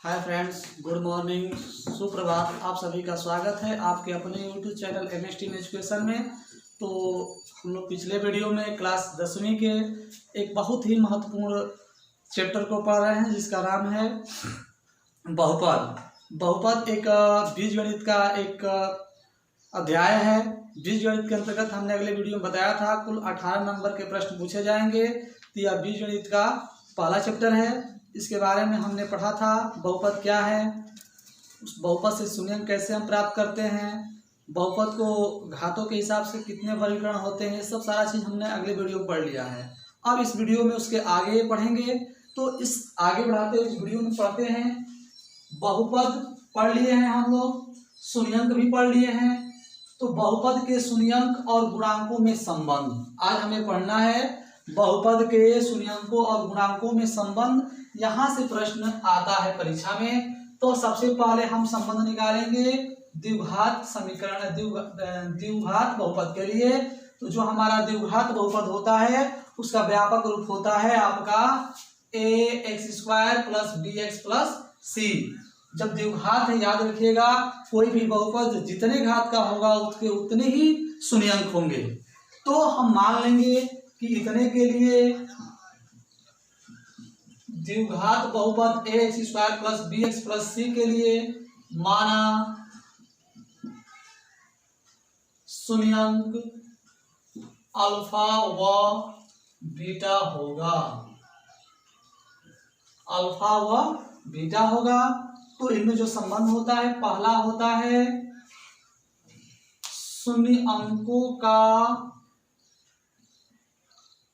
Hi friends, good morning, सुप्रभात। आप सभी का स्वागत है आपके अपने यूट्यूब चैनल एमएसटी एजुकेशन में। तो हम लोग पिछले वीडियो में क्लास 10वीं के एक बहुत ही महत्वपूर्ण चैप्टर को पढ़ रहे हैं जिसका नाम है बहुपद। बहुपद एक बीजगणित का एक अध्याय है। बीजगणित के अंतर्गत हमने अगले वीडियो में बताया था कुल 18 नंबर के प्रश्न पूछे जाएंगे। तो यह बीजगणित का पहला चैप्टर है। इसके बारे में हमने पढ़ा था बहुपद क्या है, उस बहुपद से शून्यंक कैसे हम प्राप्त करते हैं, बहुपद को घातों के हिसाब से कितने वर्गीकरण होते हैं, ये सब सारा चीज़ हमने अगले वीडियो में पढ़ लिया है। अब इस वीडियो में उसके आगे पढ़ेंगे। तो इस आगे बढ़ाते हुए इस वीडियो में पढ़ते हैं। बहुपद पढ़ लिए हैं हम लोग, शून्यंक भी पढ़ लिए हैं। तो बहुपद के शून्यंक और गुणांकों में संबंध आज हमें पढ़ना है। बहुपद के शून्यंकों और गुणांकों में संबंध यहाँ से प्रश्न आता है परीक्षा में। तो सबसे पहले हम संबंध निकालेंगे द्विघात समीकरण, द्विघात बहुपद के लिए। तो जो हमारा द्विघात बहुपद होता है उसका व्यापक रूप होता है आपका ax² + bx + c। जब द्विघात है याद रखिएगा, कोई भी बहुपद जितने घात का होगा उसके उतने ही शून्यंक होंगे। तो हम मान लेंगे कि इतने के लिए द्विघात बहुपद ax² + bx + c के लिए माना शून्यंक अल्फा व बीटा होगा, अल्फा व बीटा होगा। तो इनमें जो संबंध होता है पहला होता है शून्य अंकों का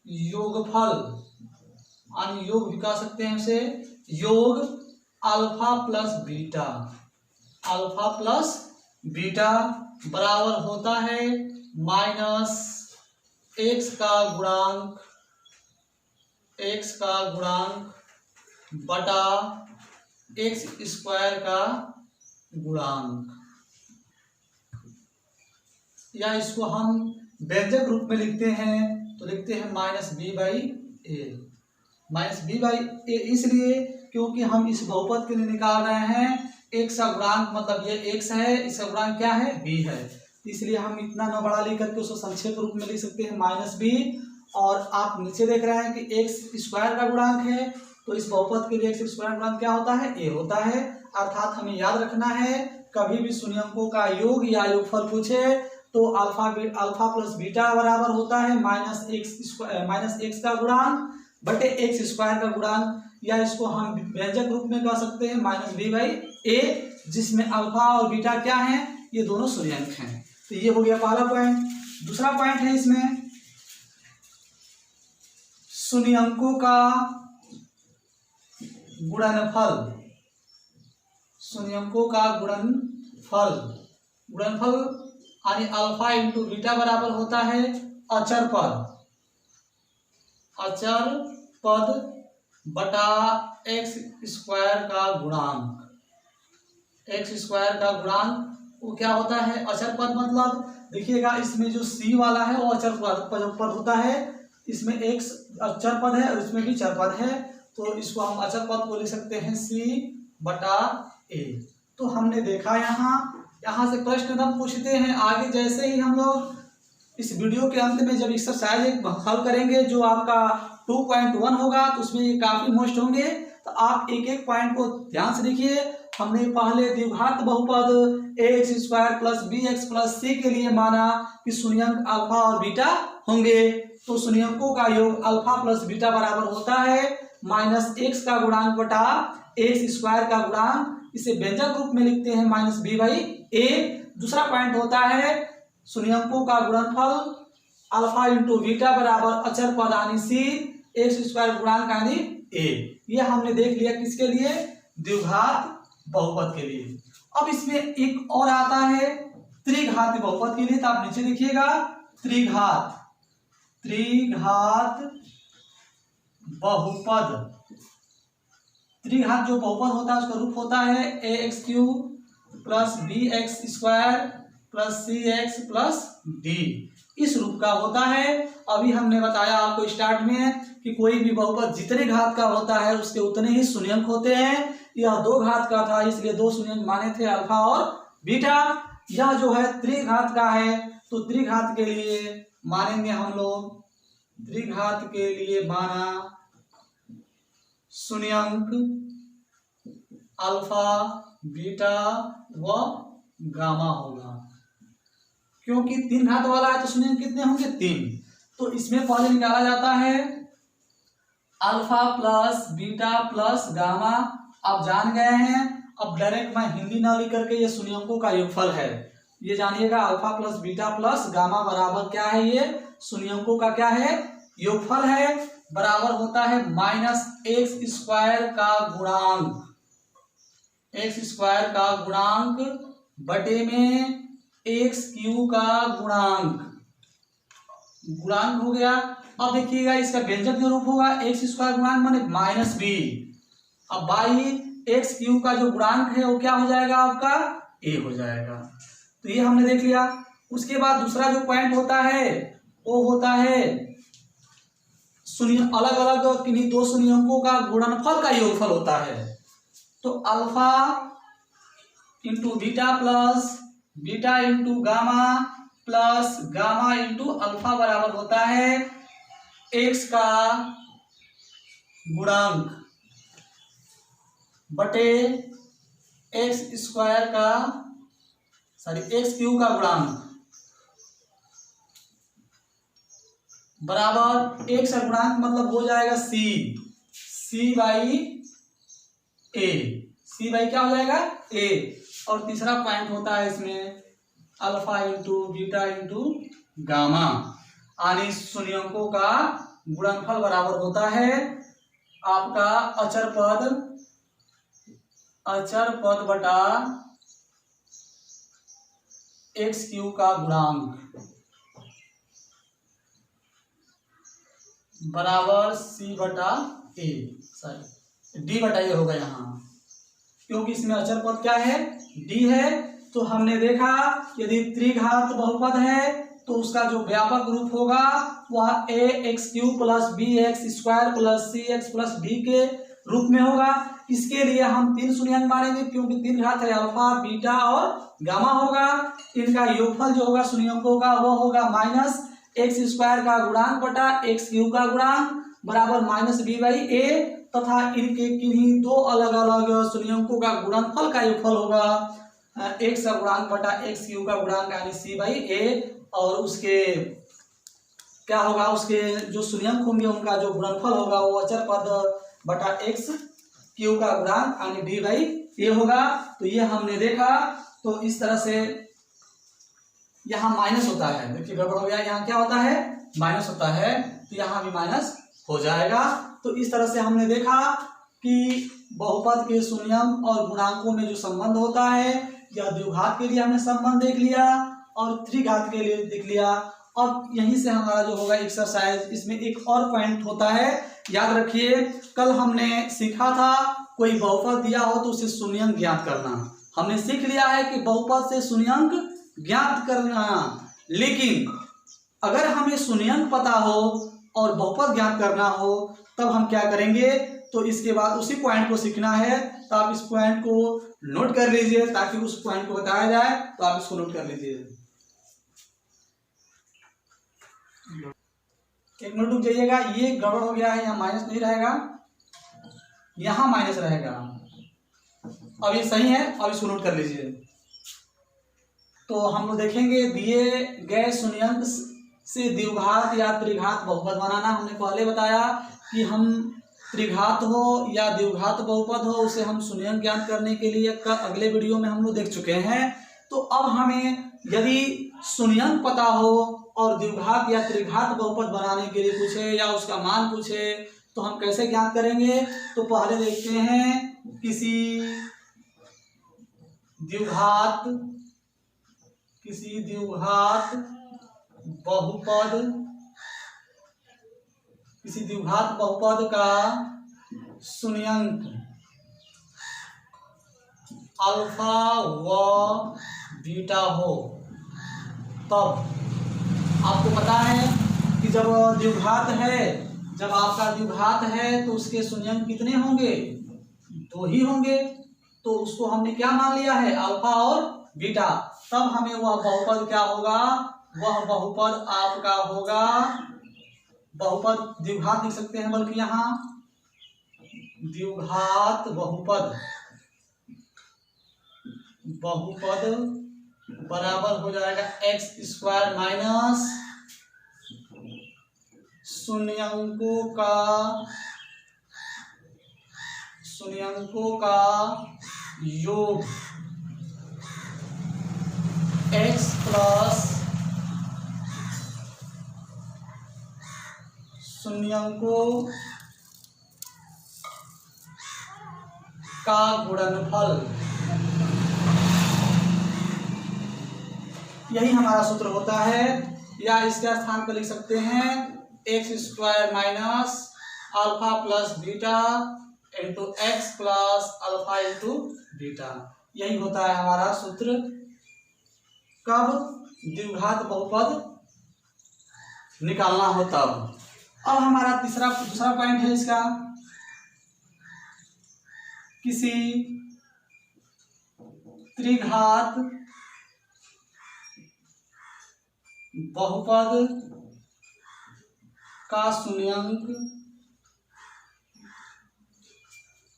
योगफल, योग भी कह सकते हैं उसे, योग alpha plus beta, alpha plus beta बराबर होता है माइनस एक्स का गुणांक बटा x² का गुणांक, या इसको हम व्यंजक रूप में लिखते हैं तो लिखते हैं -b/a। -b/a इसलिए क्योंकि हम इस बहुपद के लिए निकाल रहे हैं x का गुणांक, मतलब ये x है, इसका गुणांक क्या है, b है। इसलिए हम इतना न बड़ा लेकर के उसको संक्षेप रूप में लिख सकते हैं -b। और आप नीचे देख रहे हैं कि x² का गुणांक है, तो इस बहुपद के लिए x² गुणांक क्या होता है, a होता है। अर्थात हमें याद रखना है कभी भी शून्यंकों का योग या योगफल पूछे तो अल्फा प्लस बीटा बराबर होता है -x का गुणांक बटे x² का गुणांक, या इसको हम व्यंजक रूप में कह सकते हैं -b/a, जिसमें अल्फा और बीटा क्या है, ये दोनों शून्यंक हैं। तो ये हो गया पहला पॉइंट। दूसरा पॉइंट है इसमें शून्यंकों का गुणनफल, शून्यंकों का गुणनफल यानी अल्फा इंटू बीटा बराबर होता है अचर पद बटा x² का गुणांक। x² का गुणांक वो क्या होता है, अचर पद। मतलब देखिएगा इसमें जो c वाला है वो अचर पद होता है, इसमें x अचर पद है और इसमें भी चर पद है, तो इसको हम अचर पद को लिख सकते हैं c/a। तो हमने देखा यहाँ से प्रश्न एकदम पूछते हैं आगे। जैसे ही हम लोग इस वीडियो के अंत में जब एक्सरसाइज एक हल करेंगे जो आपका 2.1 होगा तो उसमें ये काफी मोस्ट होंगे, तो आप एक एक पॉइंट को ध्यान से देखिए। हमने पहले द्विघात बहुपद ax² + bx + c के लिए माना कि शून्यंक अल्फा और बीटा होंगे। तो शून्यंकों का योग अल्फा प्लस बीटा बराबर होता है -x का गुणांक बटा x² का गुणांक, इसे व्यंजक रूप में लिखते हैं -b/a। दूसरा पॉइंट होता है शून्यंकों का गुणनफल अल्फा इंटू बीटा बराबर अचर पद यानी c, x² गुणांक यानी a। ये हमने देख लिया किसके लिए, द्विघात बहुपद के लिए। अब इसमें एक और आता है त्रिघात बहुपद के लिए। तो आप नीचे देखिएगा त्रिघात बहुपद। त्रिघात जो बहुपद होता है उसका रूप होता है ax³ + bx² + cx + d। इस रूप का होता है। अभी हमने बताया आपको स्टार्ट में कि कोई भी बहुपद जितने घात का होता है उसके उतने ही शून्यंक होते हैं। यह 2 घात का था, इसलिए 2 शून्यंक माने थे अल्फा और बीटा। यह जो है त्रिघात का है, तो त्रिघात के लिए मानेंगे हम लोग, त्रिघात के लिए माना शून्यंक अल्फा बीटा व गामा होगा। क्योंकि 3 घात वाला है तो शून्यंक कितने होंगे? 3। तो इसमें पहले निकाला जाता है alpha plus beta plus gamma. आप जान गए हैं, अब डायरेक्ट मैं हिंदी ना लिख करके ये शून्यंकों का योगफल है, ये जानिएगा। Alpha plus beta plus gamma बराबर क्या है? ये शून्यंकों का क्या है? योगफल है। बराबर होता है -x² का गुणांक, x² का गुणांक बटे में x³ का गुणांक, गुणांक हो गया। अब देखिएगा इसका व्यंजक जो रूप होगा x² गुणांक माने -b। अब बाई x³ का जो गुणांक है वो क्या हो जाएगा? आपका a हो जाएगा। तो ये हमने देख लिया। उसके बाद दूसरा जो पॉइंट होता है वो होता है शून्य, अलग अलग किन्हीं 2 शून्यंकों का गुणनफल का योगफल होता है। तो alpha into beta plus beta into gamma plus gamma into alpha बराबर होता है x का गुणांक बटे x² का x³ का गुणांक बराबर x का गुणांक मतलब हो जाएगा c by a, c by क्या हो जाएगा? a। और तीसरा पॉइंट होता है इसमें alpha into beta into gamma, यानी शून्यंकों का गुणनफल बराबर होता है आपका अचर पद बटा x³ का गुणांक बराबर c बटा a, सॉरी d बटा a होगा यहाँ, क्योंकि इसमें अचर पद क्या है? d है। तो हमने देखा यदि त्रिघात बहुपद है तो उसका जो व्यापक रूप होगा वह ax³ plus bx² plus cx plus d के रूप में होगा। इसके लिए हम 3 शून्यंक मानेंगे, क्योंकि 3 घात है, अल्फा बीटा और गामा होगा। इनका योगफल जो होगा शून्यंकों का वो होगा -x² का गुणांक बटा x³ का गुणांक बराबर -b बाई a, तथा इनके किन्हीं 2 अलग अलग शून्यंकों का गुणनफल का योगफल होगा x का गुणांक बटा x³ का गुणांक यानी c बाई a, और उसके क्या होगा? उसके जो शून्यंक होंगे उनका जो गुणनफल होगा वो अचर पद बटा x³ का गुणांक यानी d बाई a होगा। तो ये हमने देखा। तो इस तरह से यहाँ माइनस होता है, देखिए गड़बड़ हो गया, यहाँ क्या होता है? माइनस होता है, तो यहाँ भी माइनस हो जाएगा। तो इस तरह से हमने देखा कि बहुपद के शून्यंक और गुणांकों में जो संबंध होता है, यह द्विघात के लिए हमने संबंध देख लिया और त्रिघात के लिए देख लिया। और यहीं से हमारा जो होगा एक्सरसाइज, इसमें एक और पॉइंट होता है, याद रखिए। कल हमने सीखा था कोई बहुपद दिया हो तो उसे शून्यंक ज्ञात करना। हमने सीख लिया है कि बहुपद से शून्यंक ज्ञात करना, लेकिन अगर हमें शून्यंक पता हो और बहुपद ज्ञात करना हो तब हम क्या करेंगे? तो इसके बाद उसी पॉइंट को सीखना है। तो आप इस पॉइंट को नोट कर लीजिए ताकि उस पॉइंट को बताया जाए, तो आप इसको नोट कर लीजिए। एक मिनट रुक जाइएगा, ये गड़बड़ हो गया है, यहाँ माइनस नहीं रहेगा, यहाँ माइनस रहेगा। अब ये सही है, अब इसको नोट कर लीजिए। तो हम लोग देखेंगे दिए गए शून्यंक से द्विघात या त्रिघात बहुपद बनाना। हमने पहले बताया कि हम त्रिघात हो या द्विघात बहुपद हो उसे हम शून्यंक ज्ञात करने के लिए अगले वीडियो में हम लोग देख चुके हैं। तो अब हमें यदि शून्यंक पता हो और द्विघात या त्रिघात बहुपद बनाने के लिए पूछे या उसका मान पूछे तो हम कैसे ज्ञात करेंगे? तो पहले देखते हैं किसी द्विघात बहुपद का शून्यंक अल्फा व बीटा हो, तब आपको पता है कि जब आपका द्विघात है तो उसके शून्यंक कितने होंगे? दो ही होंगे, तो उसको हमने क्या मान लिया है, अल्फा और बीटा। तब हमें वह बहुपद क्या होगा, वह बहुपद आपका होगा, बहुपद द्विघात लिख सकते हैं, बल्कि यहाँ द्विघात बहुपद, बहुपद बराबर हो जाएगा एक्स स्क्वायर माइनस शून्यंकों का योग x प्लस शून्यंकों का गुणनफल। यही हमारा सूत्र होता है, या इसके स्थान पर लिख सकते हैं x square minus alpha plus beta into x plus alpha into beta. यही होता है हमारा सूत्र, कब द्विघात बहुपद निकालना हो तब। अब हमारा दूसरा पॉइंट है इसका, किसी त्रिघात बहुपद का शून्यंक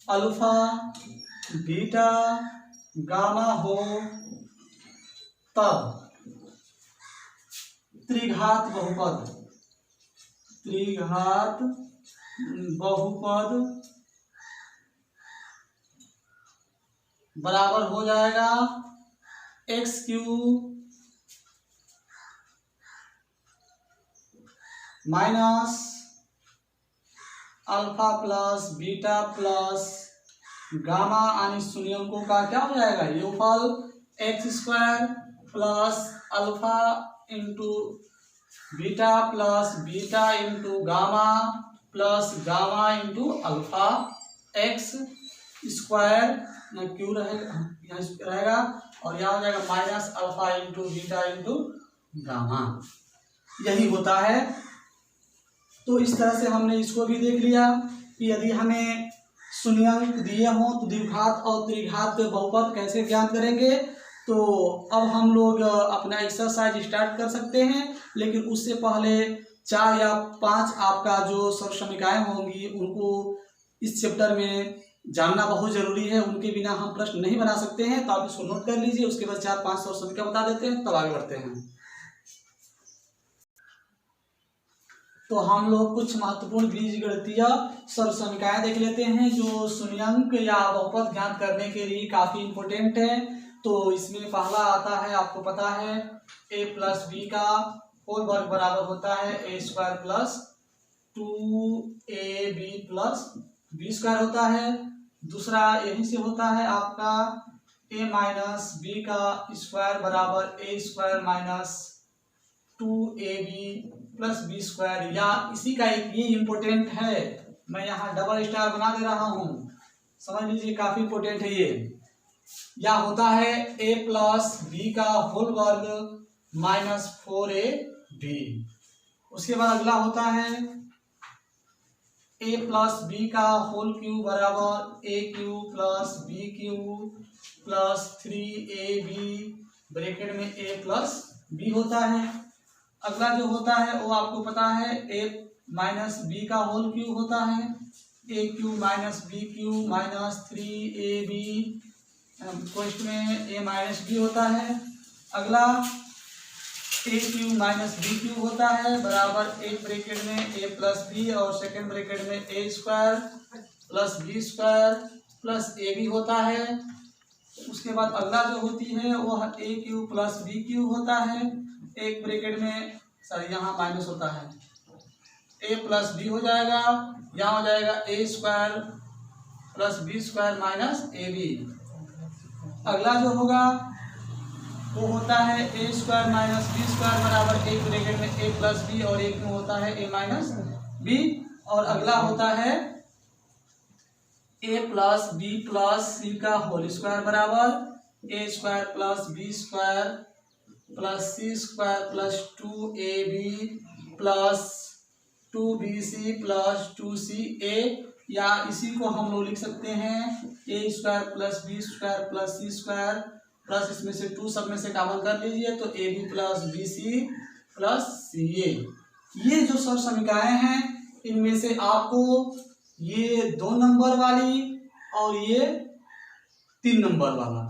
अल्फा बीटा गामा हो तब त्रिघात बहुपद बराबर हो जाएगा x cube minus alpha plus beta plus gamma यानी शून्यंकों का क्या हो जाएगा, योगफल x square plus alpha into beta plus beta into gamma plus gamma into alpha x square ना क्यू रहेगा और यहाँ हो जाएगा minus alpha into beta into gamma. यही होता है। तो इस तरह से हमने इसको भी देख लिया कि यदि हमें शून्यंक दिए हों तो द्विघात और त्रिघात बहुपद कैसे ज्ञात करेंगे। तो अब हम लोग अपना एक्सरसाइज स्टार्ट कर सकते हैं, लेकिन उससे पहले 4 या 5 आपका जो सर्वसमीकाएं होंगी उनको इस चैप्टर में जानना बहुत जरूरी है, उनके बिना हम प्रश्न नहीं बना सकते हैं। तो आप इसको नोट कर लीजिए, उसके बाद 4-5 सर्वसमीका बता देते हैं, तब आगे बढ़ते हैं। तो हम लोग कुछ महत्वपूर्ण बीजगणितीय सर्वसमीकाएं देख लेते हैं जो शून्यंक या बहुपद ज्ञात करने के लिए काफी इंपॉर्टेंट है। तो इसमें पहला आता है, आपको पता है a प्लस बी का होल वर्ग बराबर होता है a square plus 2ab plus b square होता है। दूसरा यहीं से होता है आपका a माइनस बी का स्क्वायर बराबर a square minus 2ab plus b square, या इसी का एक ये इम्पोर्टेंट है, मैं यहाँ डबल स्टार बना दे रहा हूँ, समझ लीजिए काफी इम्पोर्टेंट है ये। या होता है a प्लस बी का होल वर्ग माइनस 4ab। उसके बाद अगला होता है a प्लस बी का होल क्यूब बराबर a cube plus b cube plus 3ab bracket में a प्लस बी होता है। अगला जो होता है वो आपको पता है a माइनस बी का होल क्यूब होता है, a cube minus b cube minus 3ab question में a माइनस बी होता है। अगला a cube minus b cube होता है बराबर एक ब्रैकेट में a प्लस बी और सेकेंड ब्रैकेट में a square plus b square plus a b होता है। उसके बाद अगला जो होती है वो a cube plus b cube होता है, एक ब्रैकेट में सॉरी यहाँ माइनस होता है a प्लस बी हो जाएगा, यहाँ हो जाएगा a square plus b square minus a b. अगला जो होगा वो होता है a square minus b square बराबर एक ब्रैकेट में a प्लस बी और एक में होता है a माइनस बी। और अगला होता है a plus b plus c का होल स्क्वायर बराबर a square plus b square plus c square plus 2ab plus 2bc plus 2ca। या इसी को हम लोग लिख सकते हैं a square plus b square plus c square plus इसमें से 2 सब में से कॉमन कर लीजिए तो a b plus b c plus c a. ये जो सब समीकरण हैं इनमें से आपको ये 2 नंबर वाली और ये 3 नंबर वाला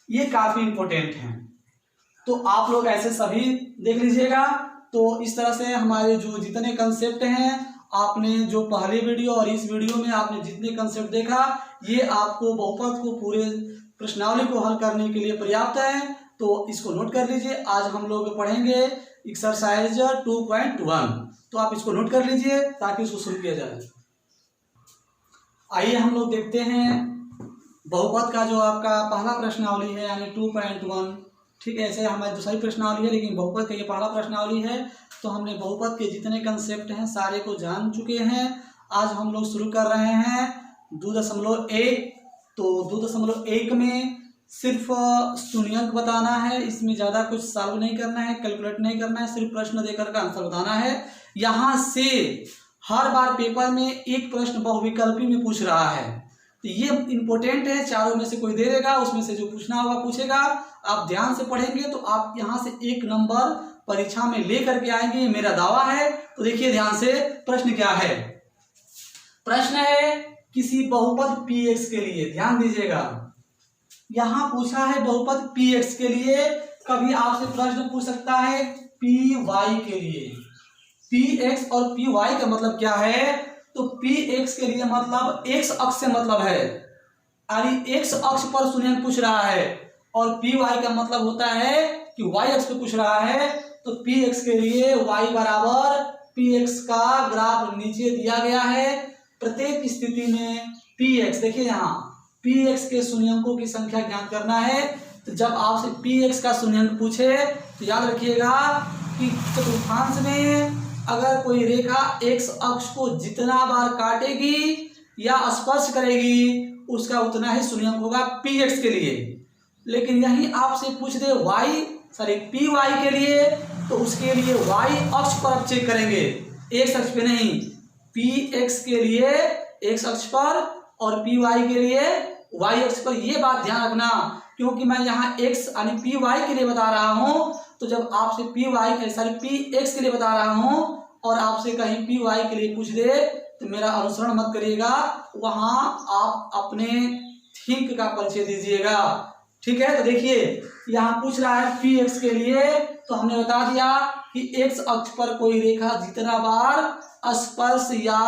ये काफी इंपॉर्टेंट हैं, तो आप लोग ऐसे सभी देख लीजिएगा। तो इस तरह से हमारे जो जितने कंसेप्ट हैं आपने जो पहले वीडियो और इस वीडियो में आपने जितने कंसेप्ट देखा ये आपको बहुपद को पूरे प्रश्नावली को हल करने के लिए पर्याप्त है। तो इसको नोट कर लीजिए। आज हम लोग पढ़ेंगे एक्सरसाइज 2.1, तो आप इसको नोट कर लीजिए ताकि इसको शुरू किया जाए। आइए हम लोग देखते हैं बहुपद का जो आपका पहला प्रश्नावली है यानी 2.1। ठीक है, ऐसे हमारी दूसरी प्रश्नावली है लेकिन बहुपद का ये पहला प्रश्नावली है। तो हमने बहुपद के जितने कंसेप्ट हैं सारे को जान चुके हैं। आज हम लोग शुरू कर रहे हैं 2.1। तो 2.1 में सिर्फ शून्यंक बताना है, इसमें ज़्यादा कुछ सॉल्व नहीं करना है, कैलकुलेट नहीं करना है, सिर्फ प्रश्न देकर का आंसर बताना है। यहाँ से हर बार पेपर में एक प्रश्न बहुविकल्पी में पूछ रहा है, तो ये इंपॉर्टेंट है। चारों में से कोई दे देगा, उसमें से जो पूछना होगा पूछेगा। आप ध्यान से पढ़ेंगे तो आप यहाँ से 1 नंबर परीक्षा में लेकर के आएंगे, ये मेरा दावा है। तो देखिए ध्यान से प्रश्न क्या है। प्रश्न है किसी बहुपद px के लिए, ध्यान दीजिएगा। यहाँ पूछा है बहुपद px के लिए। कभी आपसे प्रश्न पूछ सकता है py के लिए। px और py का मतलब क्या है? तो px के लिए मतलब x अक्ष से मतलब है, यानी x अक्ष पर शून्यंक पूछ रहा है, और py का मतलब होता है कि y अक्ष पे पूछ रहा है। तो px के लिए y बराबर px का ग्राफ नीचे दिया गया है। प्रत्येक स्थिति में px, देखिए यहाँ px के शून्यंकों की संख्या ज्ञात करना है। तो जब आपसे px का शून्यंक पूछे तो याद रखिएगा कि चतुर्थांश में अगर कोई रेखा x अक्ष को जितना बार काटेगी या स्पर्श करेगी उसका उतना ही शून्यंक होगा px के लिए। लेकिन यही आपसे पूछ दे py के लिए, तो उसके लिए y अक्ष पर आप चेक करेंगे, x अक्ष पे नहीं। px के लिए x अक्ष पर और py के लिए y अक्ष पर। ये बात ध्यान रखना, क्योंकि मैं यहाँ x यानी py के लिए बता रहा हूँ। तो जब आपसे px के लिए बता रहा हूँ और आपसे कहीं py के लिए पूछ दे तो मेरा अनुसरण मत करिएगा, वहां आप अपने थिंक का परिचय दीजिएगा। ठीक है, तो देखिए यहाँ पूछ रहा है px के लिए, तो हमने बता दिया कि x अक्ष पर कोई रेखा जितना बार स्पर्श या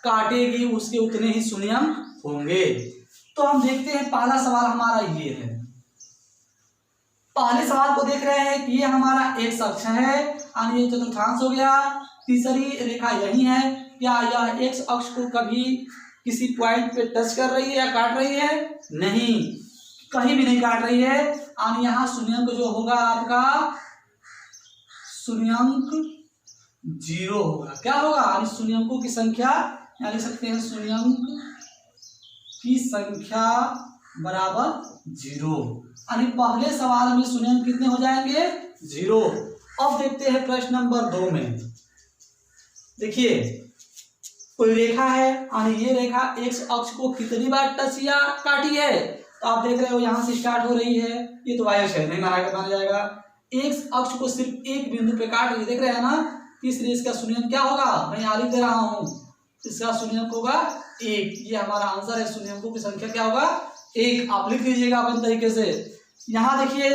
काटेगी उसके उतने ही शून्यंक होंगे। तो हम देखते हैं पहला सवाल हमारा ये है। पहले सवाल को देख रहे हैं कि ये हमारा x अक्ष है यानी ये चतुर्थांश हो गया। तीसरी रेखा यही है। क्या यह x अक्ष को कभी किसी पॉइंट पे टच कर रही है या काट रही है? नहीं, कहीं भी नहीं काट रही है। यानी यहाँ शून्यंक जो होगा आपका शून्यंक 0 होगा। क्या होगा? यानी शून्यंकों की संख्या यहाँ लिख सकते हैं, शून्यंक की संख्या बराबर 0। यानी पहले सवाल में शून्यंक कितने हो जाएंगे? 0। अब देखते हैं प्रश्न नंबर 2 में। देखिए कोई रेखा है यानी ये रेखा x अक्ष को कितनी बार टच या काटी है? तो आप देख रहे हो यहाँ से स्टार्ट हो रही है, ये तो y अक्ष है, नहीं माना जाएगा। x अक्ष को सिर्फ एक बिंदु पे काट रही है, देख रहे हैं ना। इसलिए इसका शून्यंक क्या होगा? मैं यहाँ लिख दे रहा हूँ, इसका शून्यंक होगा 1। ये हमारा आंसर है। शून्यंकों की संख्या क्या होगा? 1। आप लिख लीजिएगा अपने तरीके से। यहाँ देखिए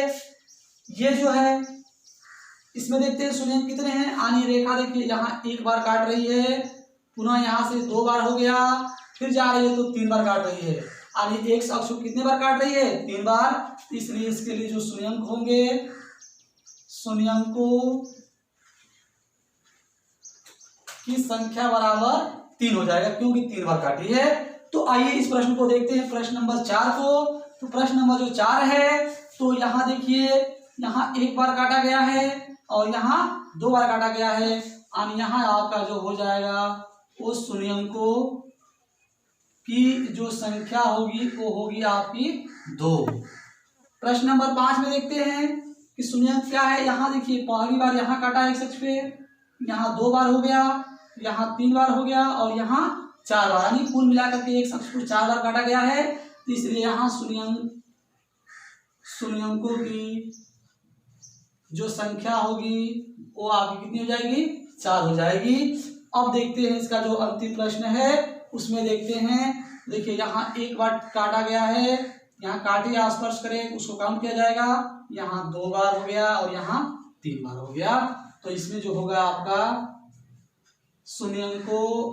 ये जो है इसमें देखते हैं शून्यंक कितने हैं। यानी रेखा देखिए यहाँ 1 बार काट रही है, पुनः यहाँ से 2 बार हो गया, फिर जा रही है तो 3 बार काट रही है। यानी x अक्ष को कितने बार काट रही है? 3 बार। इसलिए इसके लिए जो शून्यंक होंगे, शून्यंकों की संख्या बराबर 3 हो जाएगा, क्योंकि 3 बार काटी है। तो आइए इस प्रश्न को देखते हैं, प्रश्न नंबर 4 को। तो प्रश्न नंबर जो 4 है, तो यहाँ देखिए यहाँ 1 बार काटा गया है और यहाँ 2 बार काटा गया है। यानी यहाँ आपका जो हो जाएगा उस शून्यंकों की जो संख्या होगी वो होगी आपकी 2। प्रश्न नंबर 5 में देखते हैं कि शून्यंक क्या है। यहाँ देखिए पहली बार यहाँ काटा है x अक्ष पे, यहाँ 2 बार हो गया, यहाँ 3 बार हो गया और यहाँ 4 बार, यानी कुल मिलाकर के एक संख्या को 4 बार काटा गया है, तो इसलिए यहाँ शून्यंकों की जो संख्या होगी वो आपकी कितनी हो जाएगी, 4 हो जाएगी। अब देखते हैं इसका जो अंतिम प्रश्न है उसमें देखते हैं। देखिए यहाँ एक बार काटा गया है, यहाँ काटे या स्पर्श करें उसको काउंट किया जाएगा, यहाँ 2 बार हो गया और यहाँ 3 बार हो गया। तो इसमें जो होगा आपका शून्यंकों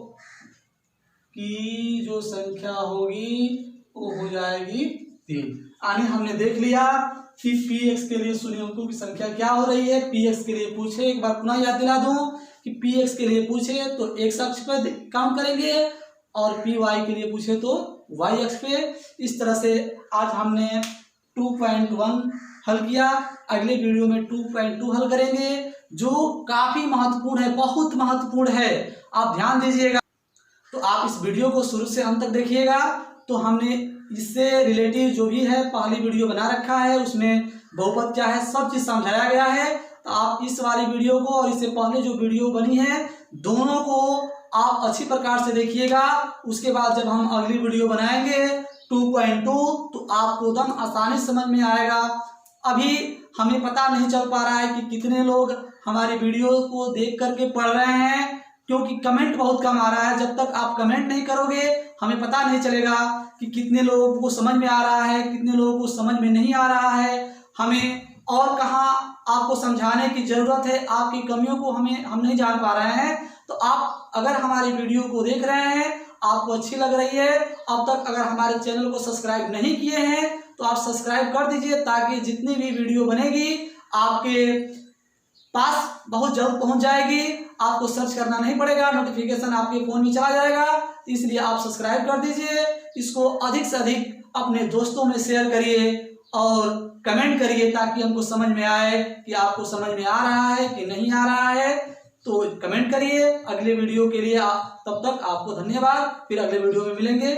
की जो संख्या होगी वो हो जाएगी 3। यानी हमने देख लिया कि px के लिए शून्यंकों की संख्या क्या हो रही है। px के लिए पूछे, एक बार पुनः याद दिला दूं कि px के लिए पूछे तो x अक्ष पर काम करेंगे और py के लिए पूछे तो y अक्ष पे। इस तरह से आज हमने 2.1 हल किया। अगले वीडियो में 2.2 हल करेंगे जो काफी महत्वपूर्ण है, बहुत महत्वपूर्ण है, आप ध्यान दीजिएगा। तो आप इस वीडियो को शुरू से अंत तक देखिएगा। तो हमने इससे रिलेटिव जो भी है पहली वीडियो बना रखा है, उसमें बहुपद क्या है सब चीज समझाया गया है। तो आप इस वाली वीडियो को और इससे पहले जो वीडियो बनी है दोनों को आप अच्छी प्रकार से देखिएगा। उसके बाद जब हम अगली वीडियो बनाएंगे 2.2 तो आपको एकदम आसानी समझ में आएगा। अभी हमें पता नहीं चल पा रहा है कि कितने लोग हमारी वीडियो को देख करके पढ़ रहे हैं, क्योंकि कमेंट बहुत कम आ रहा है। जब तक आप कमेंट नहीं करोगे हमें पता नहीं चलेगा कि कितने लोगों को समझ में आ रहा है, कितने लोगों को समझ में नहीं आ रहा है। हमें और कहाँ आपको समझाने की जरूरत है, आपकी कमियों को हम नहीं जान पा रहे हैं। तो आप अगर हमारी वीडियो को देख रहे हैं, आपको अच्छी लग रही है, अब तक अगर हमारे चैनल को सब्सक्राइब नहीं किए हैं तो आप सब्सक्राइब कर दीजिए, ताकि जितनी भी वीडियो बनेगी आपके पास बहुत जल्द पहुंच जाएगी। आपको सर्च करना नहीं पड़ेगा, नोटिफिकेशन आपके फोन में चला जाएगा। इसलिए आप सब्सक्राइब कर दीजिए, इसको अधिक से अधिक अपने दोस्तों में शेयर करिए और कमेंट करिए, ताकि हमको समझ में आए कि आपको समझ में आ रहा है कि नहीं आ रहा है। तो कमेंट करिए अगले वीडियो के लिए। तब तक आपको धन्यवाद, फिर अगले वीडियो में मिलेंगे।